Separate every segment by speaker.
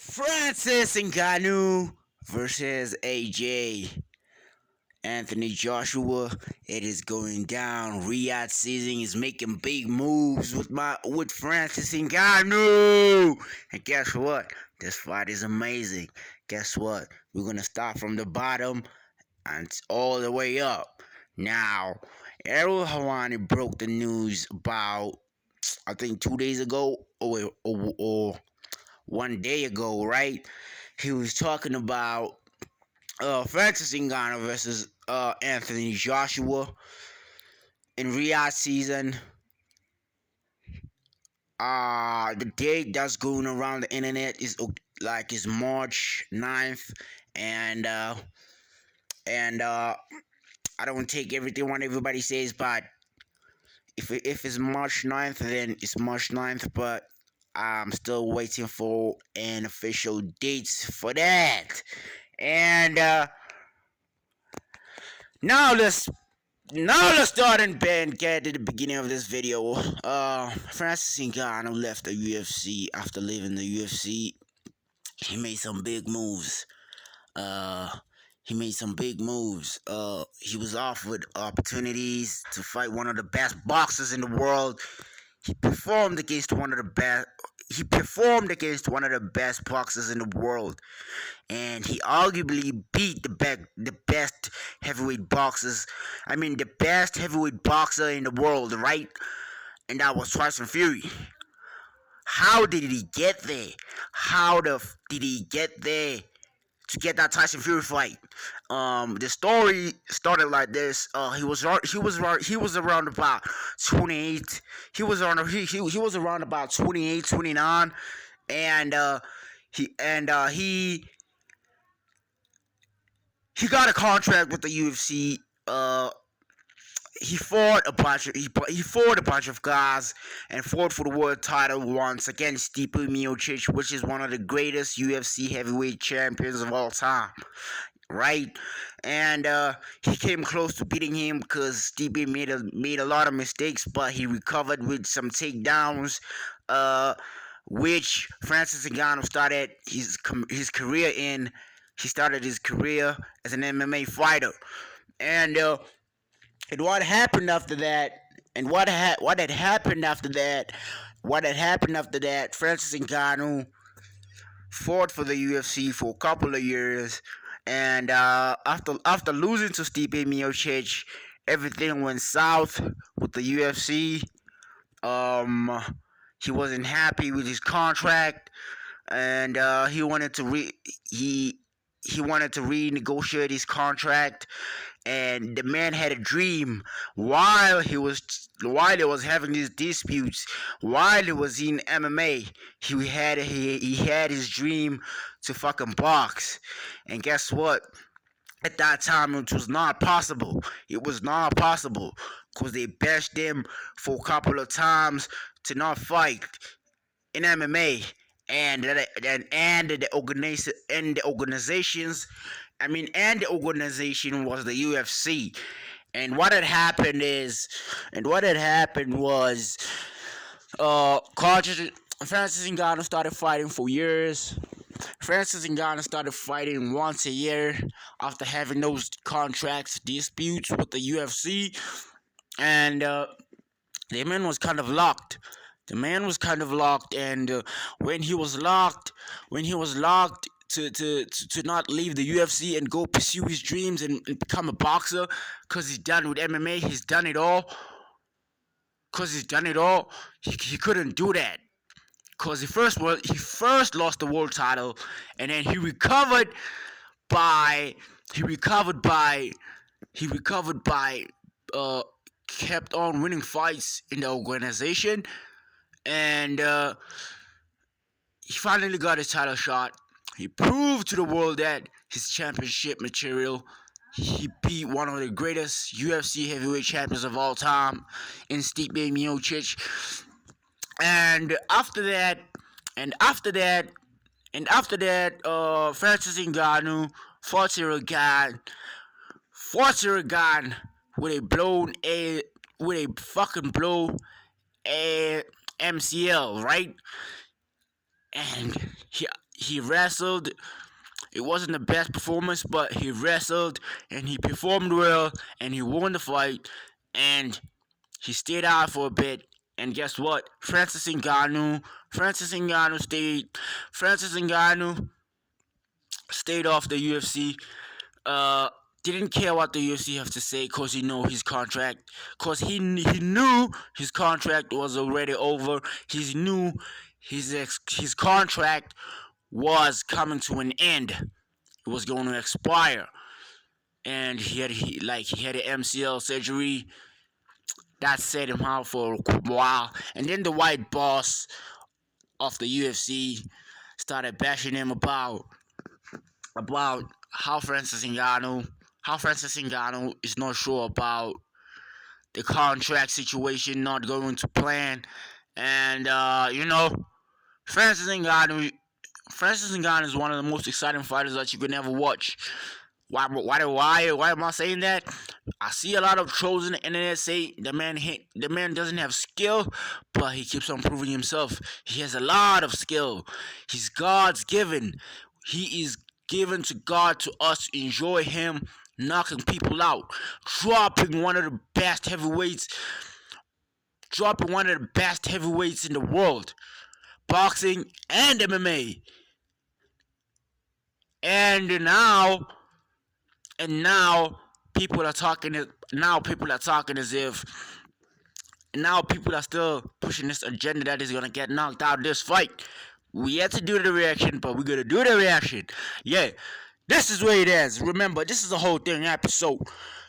Speaker 1: Francis Ngannou versus AJ. Anthony Joshua, it is going down. Riyadh season is making big moves with Francis Ngannou. And guess what? This fight is amazing. Guess what? We're gonna start from the bottom and all the way up. Now, Errol Hawani broke the news about I think 2 days ago or 1 day ago, right? He was talking about Francis Ngannou versus Anthony Joshua in Riyadh season. The date that's going around the internet is March 9th, and I don't take everything what everybody says, but if it's March 9th, then it's March 9th, but I'm still waiting for an official date for that. And now let's start and get to the beginning of this video. Francis Ngannou left the UFC. After leaving the UFC, he made some big moves. He made some big moves. He was offered opportunities to fight one of the best boxers in the world. He performed against one of the best. He performed against one of the best boxers in the world, and he arguably beat the best heavyweight boxers. I mean, the best heavyweight boxer in the world, right? And that was Tyson Fury. How did he get there? Did he get there to get that Tyson Fury fight? The story started like this. He was around about 28. He was around about 28, 29, and he got a contract with the UFC. He fought a bunch of guys and fought for the world title once against Stipe Miocic, which is one of the greatest UFC heavyweight champions of all time, right? And he came close to beating him because Stipe made a lot of mistakes, but he recovered with some takedowns, which Francis Ngannou started his career in. He started his career as an MMA fighter, and what happened after that? And what had happened after that? What had happened after that? Francis Ngannou fought for the UFC for a couple of years, and after losing to Stipe Miocic, everything went south with the UFC. He wasn't happy with his contract, and he wanted to renegotiate his contract, and the man had a dream while he was having these disputes, while he was in MMA. He had his dream to fucking box, and guess what? At that time, it was not possible. It was not possible because they bashed him for a couple of times to not fight in MMA, and the organization was the UFC. And what had happened was, Francis Ngannou started fighting for years. Francis Ngannou started fighting once a year after having those contracts disputes with the UFC, and the man was kind of locked. And when he was locked to not leave the UFC and go pursue his dreams and become a boxer, because he's done with MMA, he's done it all. He couldn't do that because he first lost the world title, and then he recovered by kept on winning fights in the organization, and he finally got his title shot. He proved to the world that his championship material. He beat one of the greatest UFC heavyweight champions of all time in Stipe Miocic. And after that, Francis Ngannou fought Cyril with a fucking blow a MCL, right? And he wrestled. It wasn't the best performance, but he wrestled and he performed well and he won the fight and he stayed out for a bit. And guess what? Francis Ngannou stayed off the UFC. Uh, didn't care what the UFC have to say because he know his contract. Because he knew his contract was already over. He knew his contract was coming to an end. It was going to expire, and he had an MCL surgery that set him out for a while. And then the white boss of the UFC started bashing him about how Francis Ngannou is not sure about the contract situation not going to plan, and Francis Ngannou is one of the most exciting fighters that you could ever watch. Why am I saying that? I see a lot of trolls in the internet say the man doesn't have skill, but he keeps on proving himself. He has a lot of skill. He's God's given. He is given to God to us to enjoy him knocking people out, dropping one of the best heavyweights in the world, boxing and MMA. And now people are talking as if now people are still pushing this agenda that is gonna get knocked out this fight. We yet to do the reaction, but we're gonna do the reaction. Yeah, this is where it is. Remember, this is a Whole Ting episode.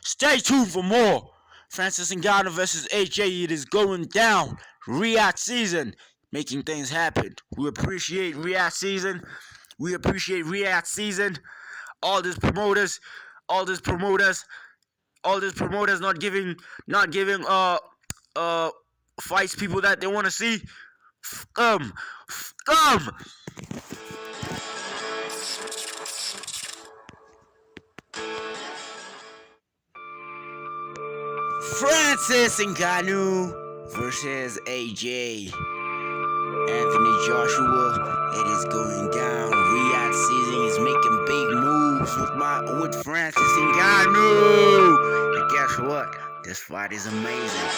Speaker 1: Stay tuned for more. Francis Ngannou versus AJ. It is going down. Riyadh season, making things happen. We appreciate Riyadh season. All these promoters not giving fights people that they want to see. Francis Ngannou versus AJ. Anthony Joshua, it is going down. Riyadh season is making big moves with Francis Ngannou. And guess what? This fight is amazing.